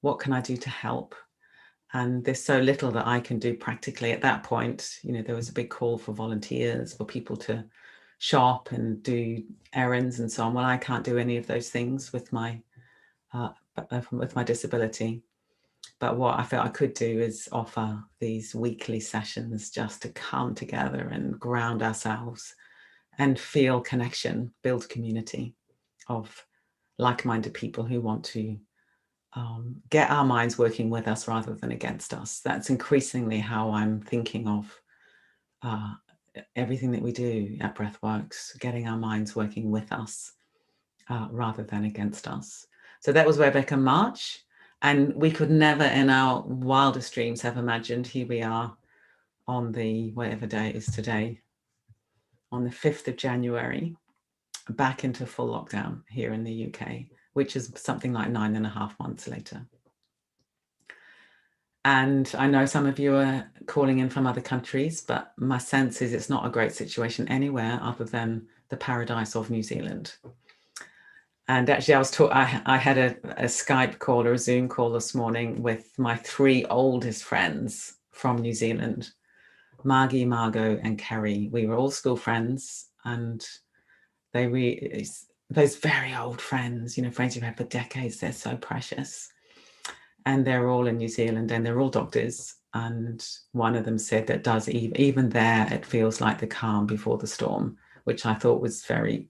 what can I do to help? And there's so little that I can do practically at that point. You know, there was a big call for volunteers, for people to shop and do errands and so on. Well, I can't do any of those things with my disability. But what I felt I could do is offer these weekly sessions just to come together and ground ourselves and feel connection, build community of like-minded people who want to get our minds working with us rather than against us. That's increasingly how I'm thinking of everything that we do at Breathworks, getting our minds working with us rather than against us. So that was Rebecca March, and we could never in our wildest dreams have imagined here we are on the, whatever day it is today, on the 5th of January, back into full lockdown here in the UK, which is something like 9.5 months later. And I know some of you are calling in from other countries, but my sense is it's not a great situation anywhere other than the paradise of New Zealand. And actually, I had a Skype call or a Zoom call this morning with my 3 oldest friends from New Zealand, Margie, Margot, and Kerry. We were all school friends, and those very old friends, you know, friends you've had for decades, they're so precious. And they're all in New Zealand, and they're all doctors. And one of them said that even there, it feels like the calm before the storm, which I thought was very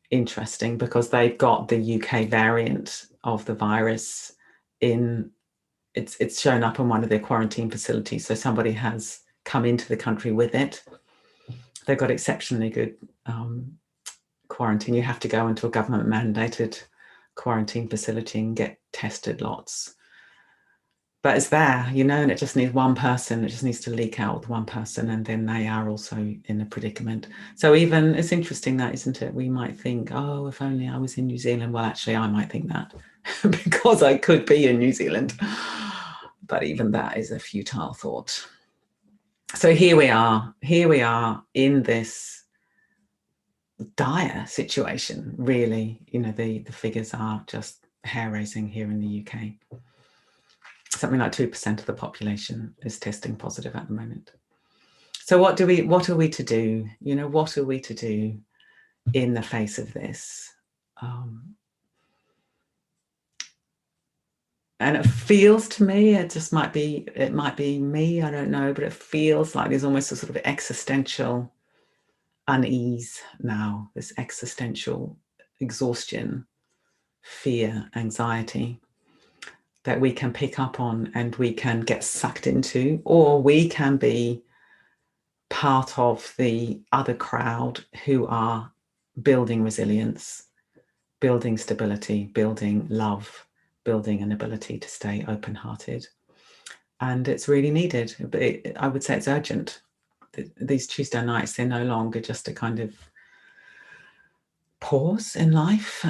interesting because they've got the UK variant of the virus it's shown up in one of their quarantine facilities. So somebody has come into the country with it. They've got exceptionally good quarantine. You have to go into a government mandated quarantine facility and get tested lots. But it's there, you know, and it just needs one person. It just needs to leak out with one person, and then they are also in a predicament. So even, it's interesting that, isn't it? We might think, oh, if only I was in New Zealand. Well, actually, I might think that because I could be in New Zealand. But even that is a futile thought. So here we are in this dire situation, really. You know, the figures are just hair-raising here in the UK. Something like 2% of the population is testing positive at the moment. So what are we to do? You know, what are we to do in the face of this? And it feels to me, it might be me, I don't know, but it feels like there's almost a sort of existential unease now, this existential exhaustion, fear, anxiety, that we can pick up on and we can get sucked into, or we can be part of the other crowd who are building resilience, building stability, building love, building an ability to stay open-hearted. And it's really needed. I would say it's urgent. These Tuesday nights, they're no longer just a kind of pause in life.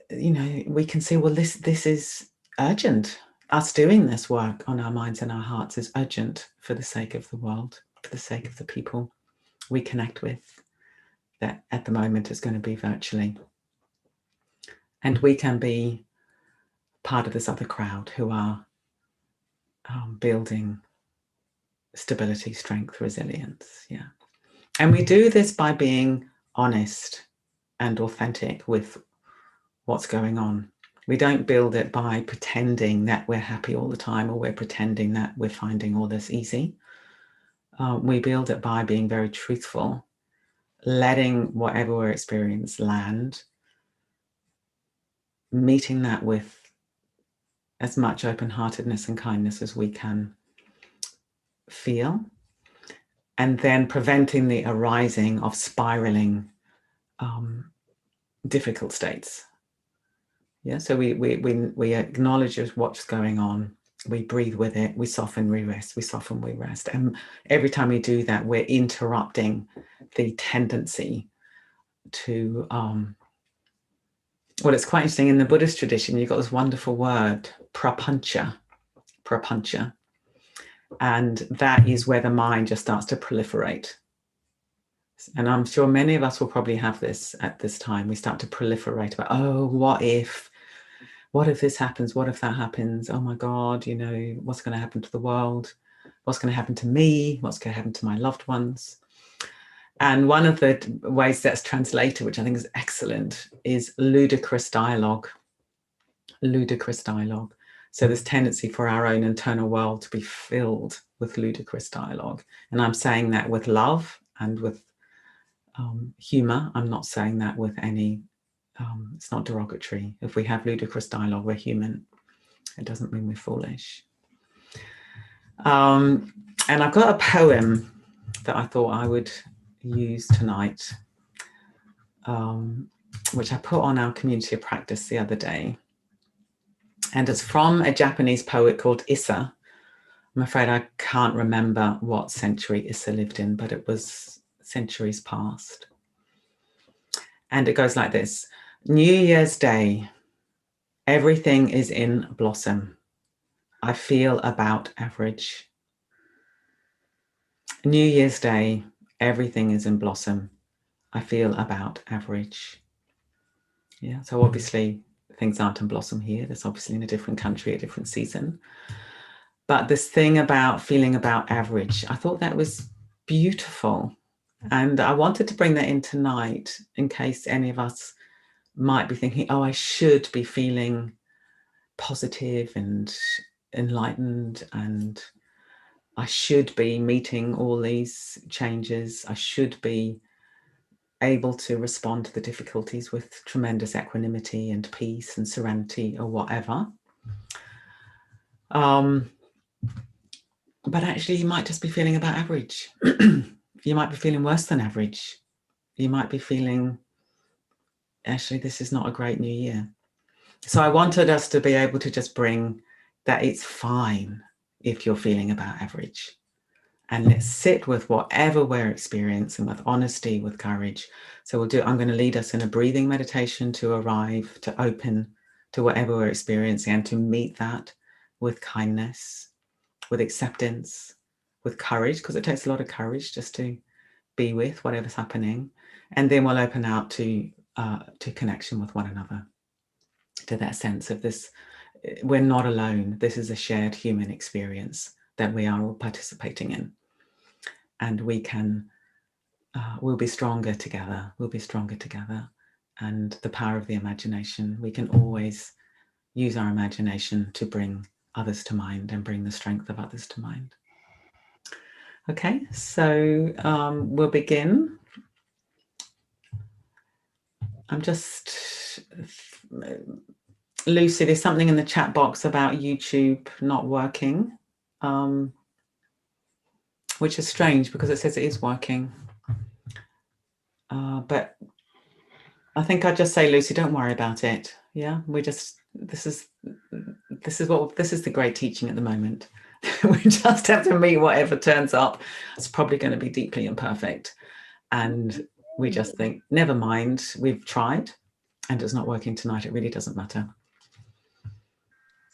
You know, we can see, well, this is urgent. Us doing this work on our minds and our hearts is urgent for the sake of the world, for the sake of the people we connect with, that at the moment is going to be virtually. And we can be part of this other crowd who are building stability, strength, resilience. Yeah. And we do this by being honest and authentic with what's going on. We don't build it by pretending that we're happy all the time, or we're pretending that we're finding all this easy. We build it by being very truthful, letting whatever we're experiencing land, meeting that with as much open-heartedness and kindness as we can feel, and then preventing the arising of spiraling difficult states. Yeah, so we acknowledge what's going on, we breathe with it, we soften, we rest, we soften, we rest. And every time we do that, we're interrupting the tendency to, well, it's quite interesting, in the Buddhist tradition, you've got this wonderful word, prapancha. And that is where the mind just starts to proliferate. And I'm sure many of us will probably have this at this time. We start to proliferate about, oh, what if what if this happens? What if that happens? Oh my God, you know, what's going to happen to the world? What's going to happen to me? What's going to happen to my loved ones? And one of the ways that's translated, which I think is excellent, is ludicrous dialogue. Ludicrous dialogue. So there's tendency for our own internal world to be filled with ludicrous dialogue. And I'm saying that with love and with humor. I'm not saying that with any, it's not derogatory. If we have ludicrous dialogue, we're human. It doesn't mean we're foolish. And I've got a poem that I thought I would use tonight, which I put on our community of practice the other day. And it's from a Japanese poet called Issa. I'm afraid I can't remember what century Issa lived in, but it was centuries past. And it goes like this. New Year's Day, everything is in blossom. I feel about average. New Year's Day, everything is in blossom. I feel about average. Yeah, so obviously things aren't in blossom here. That's obviously in a different country, a different season. But this thing about feeling about average, I thought that was beautiful. And I wanted to bring that in tonight in case any of us might be thinking, oh, I should be feeling positive and enlightened, and I should be meeting all these changes. I should be able to respond to the difficulties with tremendous equanimity and peace and serenity or whatever. But actually, you might just be feeling about average. You might be feeling worse than average. You might be feeling, actually, this is not a great new year. So I wanted us to be able to just bring that it's fine if you're feeling about average. And let's sit with whatever we're experiencing with honesty, with courage. So I'm going to lead us in a breathing meditation to arrive, to open to whatever we're experiencing and to meet that with kindness, with acceptance, with courage, because it takes a lot of courage just to be with whatever's happening. And then we'll open out to connection with one another, to that sense of this, we're not alone. This is a shared human experience that we are all participating in. And we can, we'll be stronger together. We'll be stronger together. And the power of the imagination, we can always use our imagination to bring others to mind and bring the strength of others to mind. Okay, so we'll begin. I'm just, Lucy, there's something in the chat box about YouTube not working, which is strange because it says it is working. But I think I'd just say, Lucy, don't worry about it. Yeah, this is the great teaching at the moment. We just have to meet whatever turns up. It's probably going to be deeply imperfect. And we just think, never mind, we've tried and it's not working tonight. It really doesn't matter.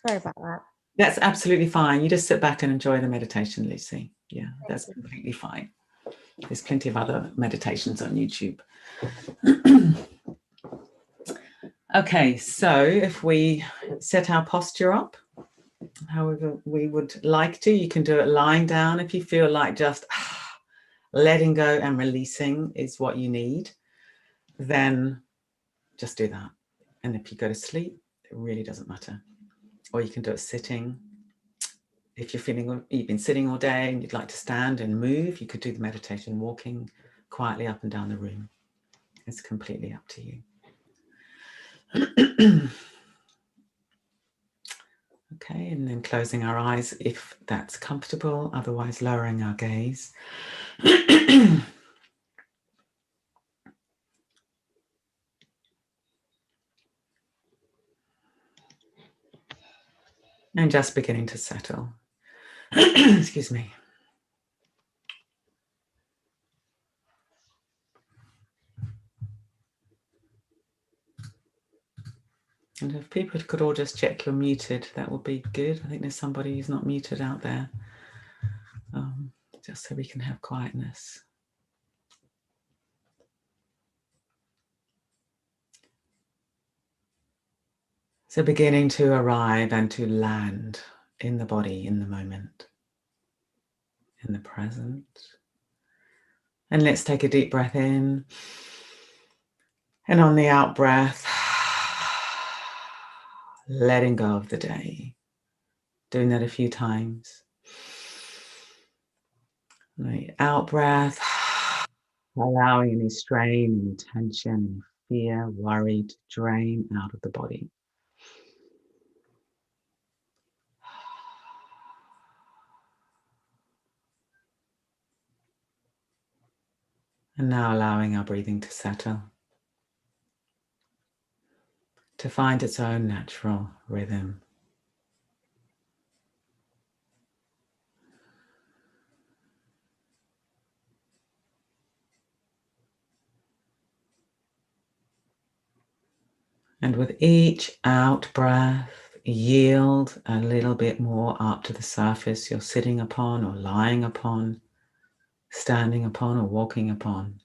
Sorry about that. That's absolutely fine. You just sit back and enjoy the meditation, Lucy. Yeah, that's completely fine. There's plenty of other meditations on YouTube. Okay, so if we set our posture up, however we would like to, you can do it lying down if you feel like just letting go and releasing is what you need, then just do that. And if you go to sleep, it really doesn't matter. Or you can do it sitting. If you're feeling you've been sitting all day and you'd like to stand and move, you could do the meditation walking quietly up and down the room. It's completely up to you. Okay, and then closing our eyes if that's comfortable, otherwise lowering our gaze. And just beginning to settle. Excuse me. And if people could all just check you're muted, that would be good. I think there's somebody who's not muted out there, just so we can have quietness. So beginning to arrive and to land in the body, in the moment, in the present. And let's take a deep breath in. And on the out breath, letting go of the day. Doing that a few times. The out breath, allowing any strain, any tension, any fear, worry to drain out of the body. And now allowing our breathing to settle, to find its own natural rhythm. And with each out breath, yield a little bit more up to the surface you're sitting upon or lying upon, standing upon or walking upon.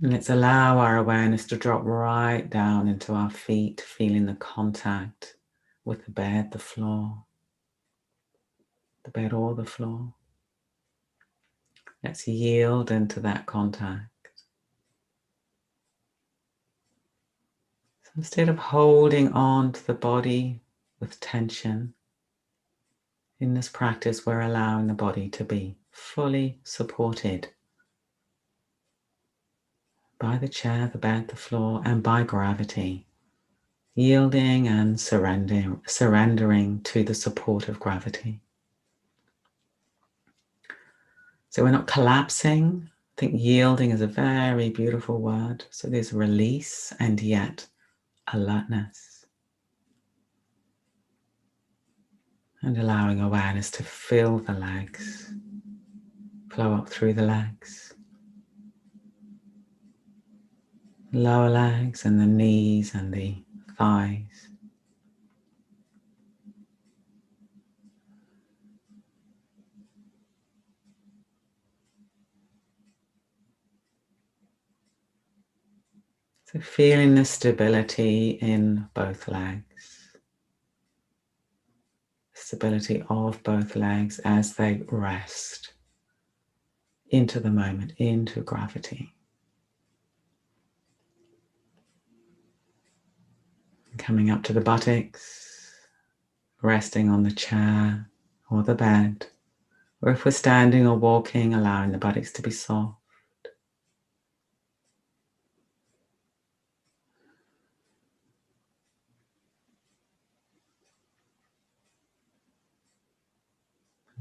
And let's allow our awareness to drop right down into our feet, feeling the contact with the bed, the bed or the floor. Let's yield into that contact. So instead of holding on to the body with tension, in this practice, we're allowing the body to be fully supported by the chair, the bed, the floor, and by gravity, yielding and surrendering to the support of gravity. So we're not collapsing. I think yielding is a very beautiful word. So there's release and yet alertness. And allowing awareness to fill the legs, flow up through the legs, lower legs and the knees and the thighs. So feeling the stability in both legs, stability of both legs as they rest into the moment, into gravity. Coming up to the buttocks, resting on the chair or the bed, or if we're standing or walking, allowing the buttocks to be soft.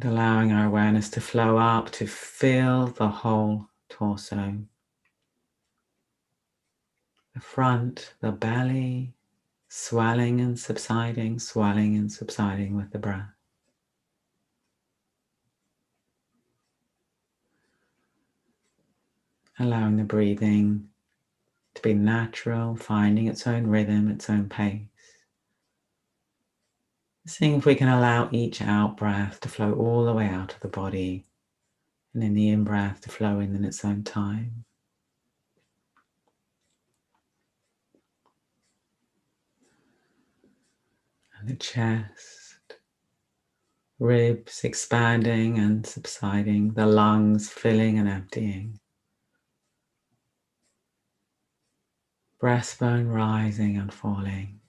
And allowing our awareness to flow up to fill the whole torso. The front, the belly, swelling and subsiding with the breath. Allowing the breathing to be natural, finding its own rhythm, its own pace. Seeing if we can allow each out breath to flow all the way out of the body, and then the in breath to flow in its own time. And the chest, ribs expanding and subsiding, the lungs filling and emptying. Breastbone rising and falling.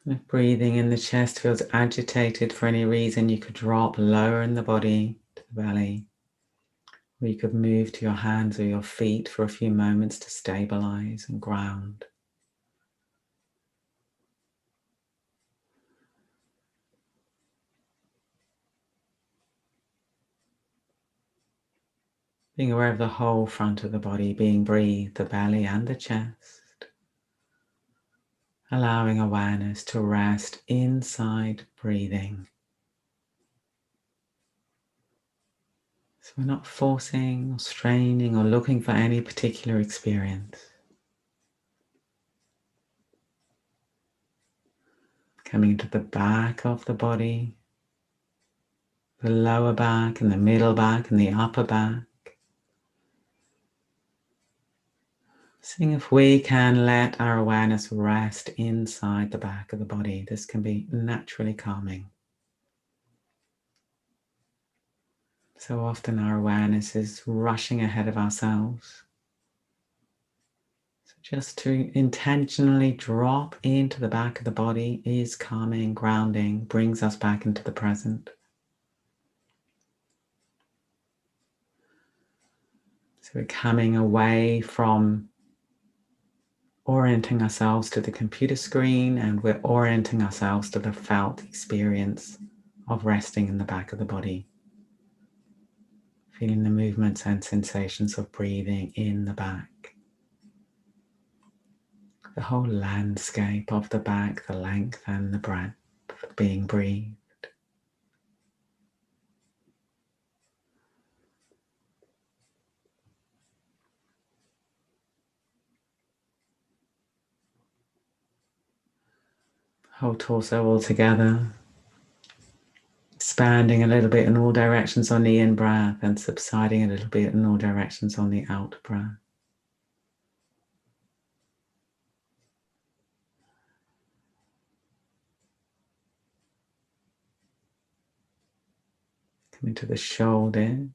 And if breathing in the chest feels agitated for any reason, you could drop lower in the body to the belly. Or you could move to your hands or your feet for a few moments to stabilize and ground. Being aware of the whole front of the body being breathed, the belly and the chest. Allowing awareness to rest inside breathing. So we're not forcing or straining or looking for any particular experience. Coming into the back of the body, the lower back and the middle back and the upper back. Seeing if we can let our awareness rest inside the back of the body. This can be naturally calming. So often our awareness is rushing ahead of ourselves. So just to intentionally drop into the back of the body is calming, grounding, brings us back into the present. So we're coming away from orienting ourselves to the computer screen, and we're orienting ourselves to the felt experience of resting in the back of the body. Feeling the movements and sensations of breathing in the back. The whole landscape of the back, the length and the breadth being breathed. Whole torso all together. Expanding a little bit in all directions on the in breath and subsiding a little bit in all directions on the out breath. Coming to the shoulders.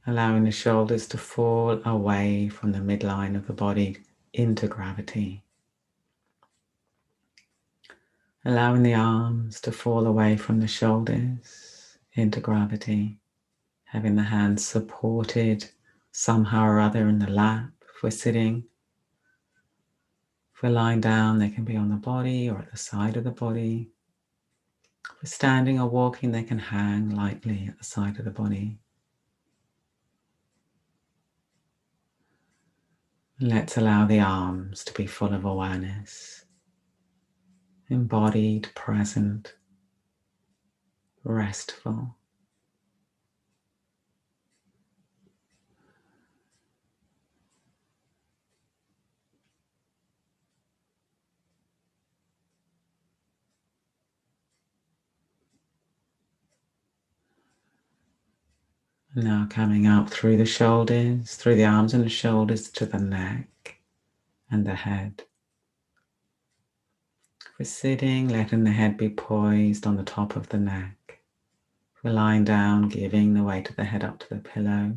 Allowing the shoulders to fall away from the midline of the body into gravity. Allowing the arms to fall away from the shoulders into gravity. Having the hands supported somehow or other in the lap if we're sitting. If we're lying down, they can be on the body or at the side of the body. If we're standing or walking, they can hang lightly at the side of the body. Let's allow the arms to be full of awareness, embodied, present, restful. Now coming up through the shoulders, through the arms and the shoulders to the neck and the head. If we're sitting, letting the head be poised on the top of the neck. If we're lying down, giving the weight of the head up to the pillow.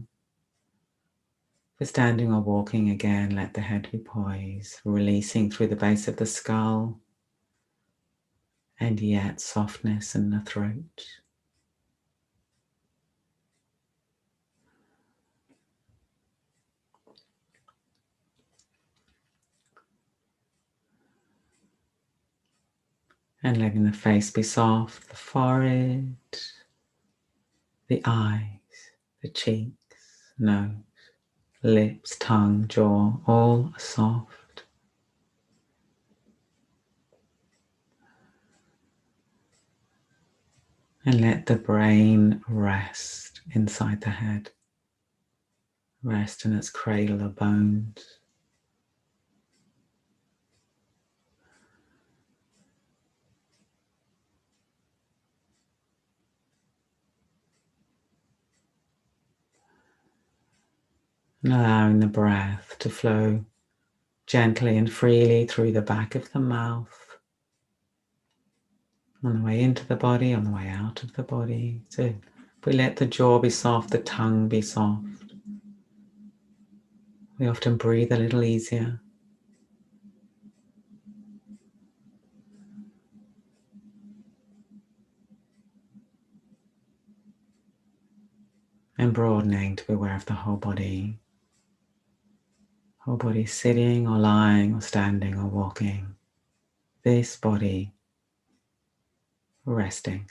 If we're standing or walking, again, let the head be poised, releasing through the base of the skull, and yet softness in the throat. And letting the face be soft, the forehead, the eyes, the cheeks, nose, lips, tongue, jaw, all soft. And let the brain rest inside the head. Rest in its cradle of bones. And allowing the breath to flow gently and freely through the back of the mouth. On the way into the body, on the way out of the body. So if we let the jaw be soft, the tongue be soft, we often breathe a little easier. And broadening to be aware of the whole body. Whole body sitting or lying or standing or walking. This body resting.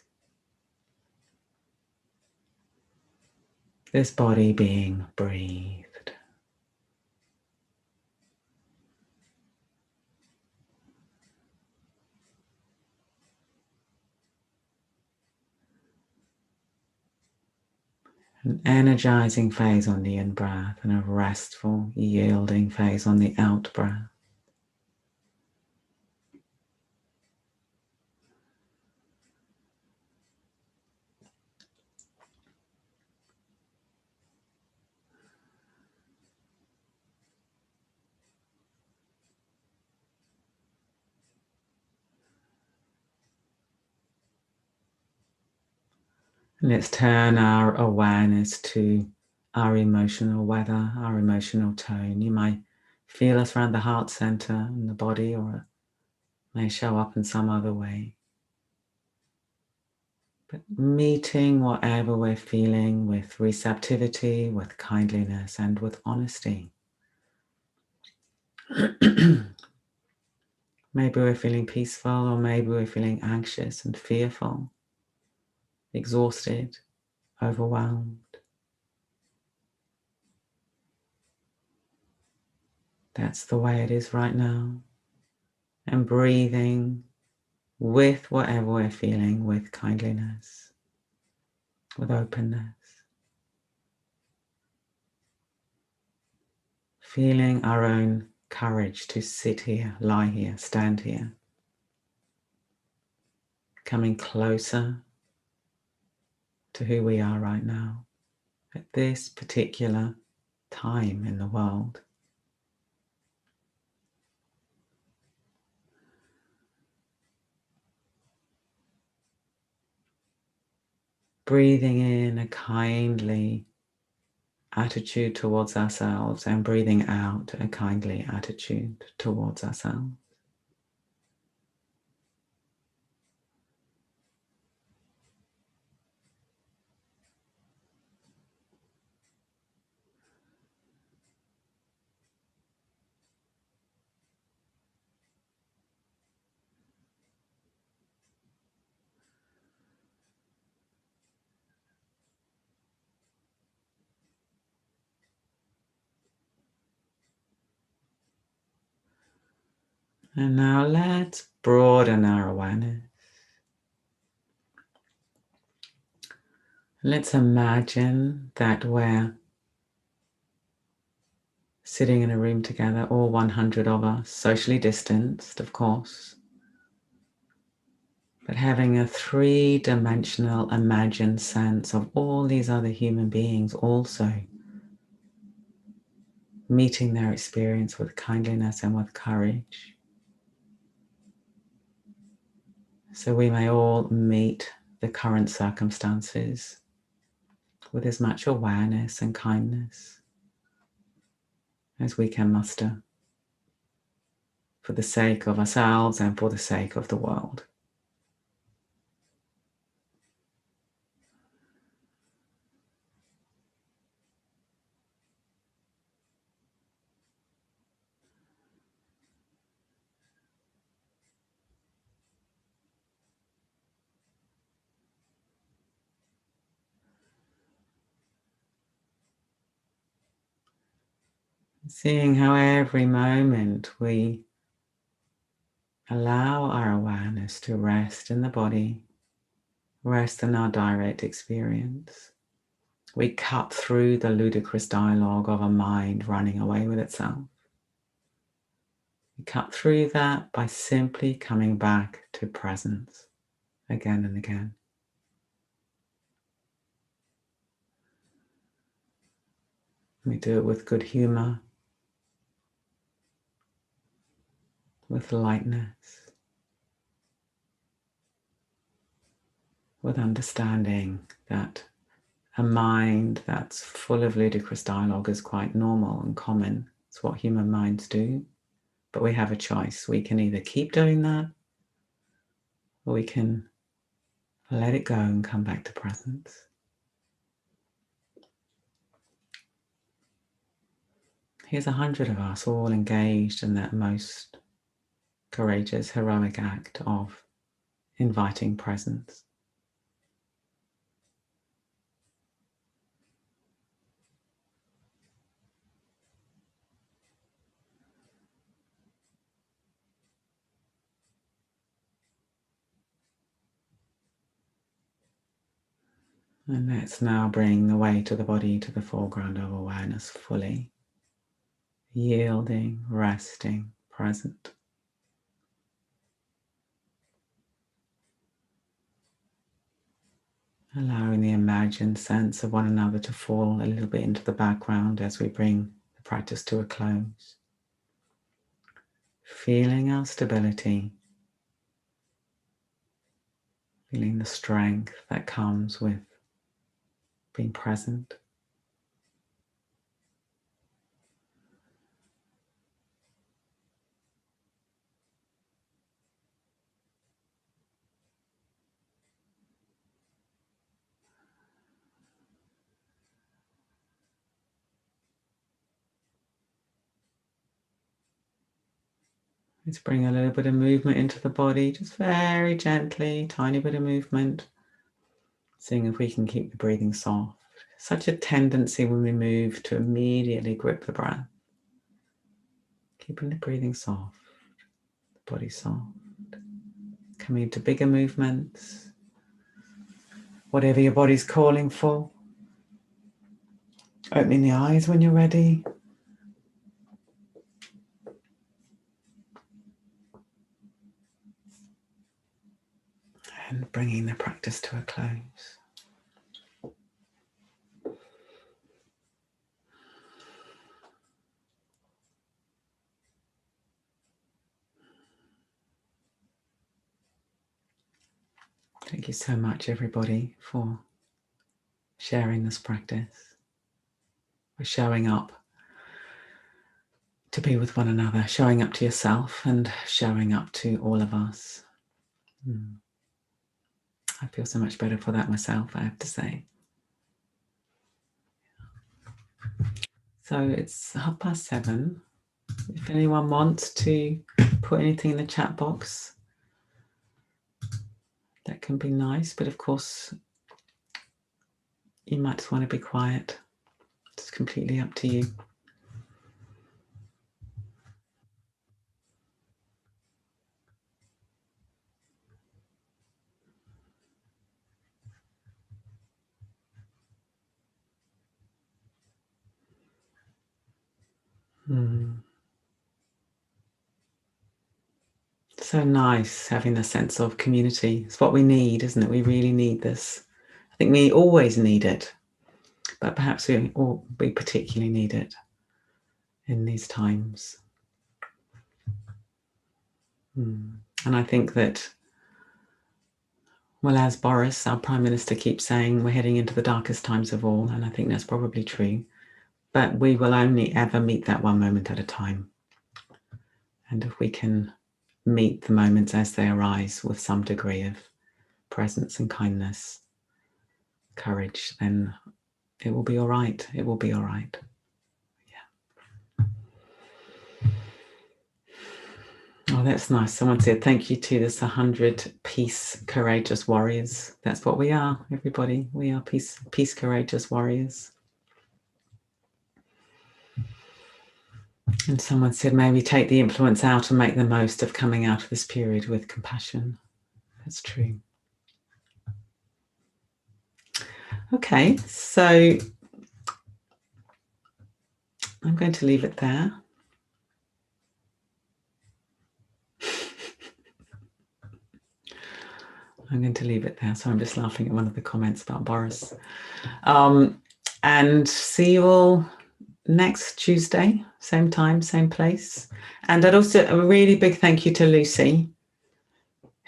This body being breathed. An energizing phase on the in-breath and a restful, yielding phase on the out-breath. Let's turn our awareness to our emotional weather, our emotional tone. You might feel us around the heart center in the body, or it may show up in some other way. But meeting whatever we're feeling with receptivity, with kindliness, and with honesty. Maybe we're feeling peaceful, or maybe we're feeling anxious and fearful, exhausted, overwhelmed. That's the way it is right now. And breathing with whatever we're feeling, with kindliness, with openness. Feeling our own courage to sit here, lie here, stand here. Coming closer to who we are right now at this particular time in the world. Breathing in a kindly attitude towards ourselves and breathing out a kindly attitude towards ourselves. And now let's broaden our awareness. Let's imagine that we're sitting in a room together, all 100 of us, socially distanced, of course, but having a three-dimensional imagined sense of all these other human beings also meeting their experience with kindliness and with courage. So we may all meet the current circumstances with as much awareness and kindness as we can muster for the sake of ourselves and for the sake of the world. Seeing how every moment we allow our awareness to rest in the body, rest in our direct experience. We cut through the ludicrous dialogue of a mind running away with itself. We cut through that by simply coming back to presence again and again. We do it with good humor, with lightness, with understanding that a mind that's full of ludicrous dialogue is quite normal and common. It's what human minds do. But we have a choice. We can either keep doing that, or we can let it go and come back to presence. Here's 100 of us all engaged in that most courageous, heroic act of inviting presence. And let's now bring the weight of the body to the foreground of awareness fully. Yielding, resting, present. Allowing the imagined sense of one another to fall a little bit into the background as we bring the practice to a close. Feeling our stability. Feeling the strength that comes with being present. Let's bring a little bit of movement into the body, just very gently, tiny bit of movement. Seeing if we can keep the breathing soft. Such a tendency when we move to immediately grip the breath. Keeping the breathing soft, the body soft. Coming into bigger movements. Whatever your body's calling for. Opening the eyes when you're ready. And bringing the practice to a close. Thank you so much, everybody, for sharing this practice, for showing up to be with one another, showing up to yourself and showing up to all of us. I feel so much better for that myself, I have to say. So it's 7:30. If anyone wants to put anything in the chat box, that can be nice, but of course you might just want to be quiet. It's completely up to you. So nice having a sense of community. It's what we need, isn't it? We really need this. I think we always need it, but perhaps we particularly need it in these times. And I think that, well, as Boris, our Prime Minister, keeps saying, we're heading into the darkest times of all, and I think that's probably true. But we will only ever meet that one moment at a time. And if we can meet the moments as they arise with some degree of presence and kindness, courage, then it will be all right. It will be all right. Yeah. Oh, that's nice. Someone said, thank you to this 100 peace courageous warriors. That's what we are, everybody. We are peace courageous warriors. And someone said, maybe take the influence out and make the most of coming out of this period with compassion. That's true. Okay, so I'm going to leave it there. I'm going to leave it there. So I'm just laughing at one of the comments about Boris. And see you all next Tuesday, same time, same place. And I'd also a really big thank you to Lucy,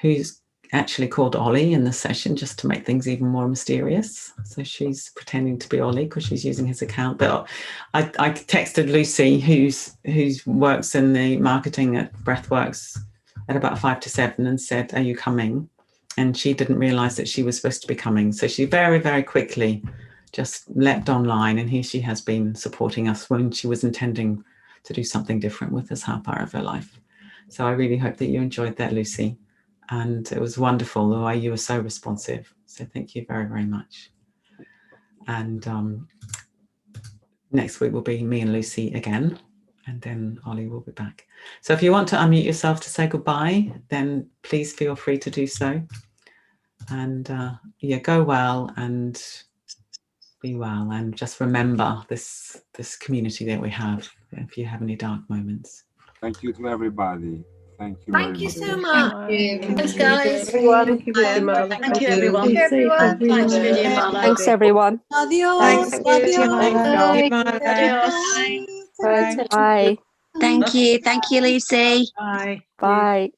who's actually called Ollie in the session just to make things even more mysterious. So she's pretending to be Ollie because she's using his account. But I texted Lucy, who works in the marketing at Breathworks, at about 5 to 7 and said, are you coming? And she didn't realize that she was supposed to be coming. So she very, very quickly just leapt online, and here she has been supporting us when she was intending to do something different with this half hour of her life. So I really hope that you enjoyed that, Lucy. And it was wonderful the way you were so responsive. So thank you very, very much. And next week will be me and Lucy again, and then Ollie will be back. So if you want to unmute yourself to say goodbye, then please feel free to do so. And yeah, go well, and Be well, and just remember this community that we have if you have any dark moments. Thank you to everybody. Thank you. Thank you so Thank much. you. Thanks, guys. Thank you, Vidyamala. Thank you, everyone. Be safe, everyone. Thanks, Vidyamala. Thanks, everyone. Thanks, Bye. Adios. Bye. Thank you, Lucy. Bye. Bye.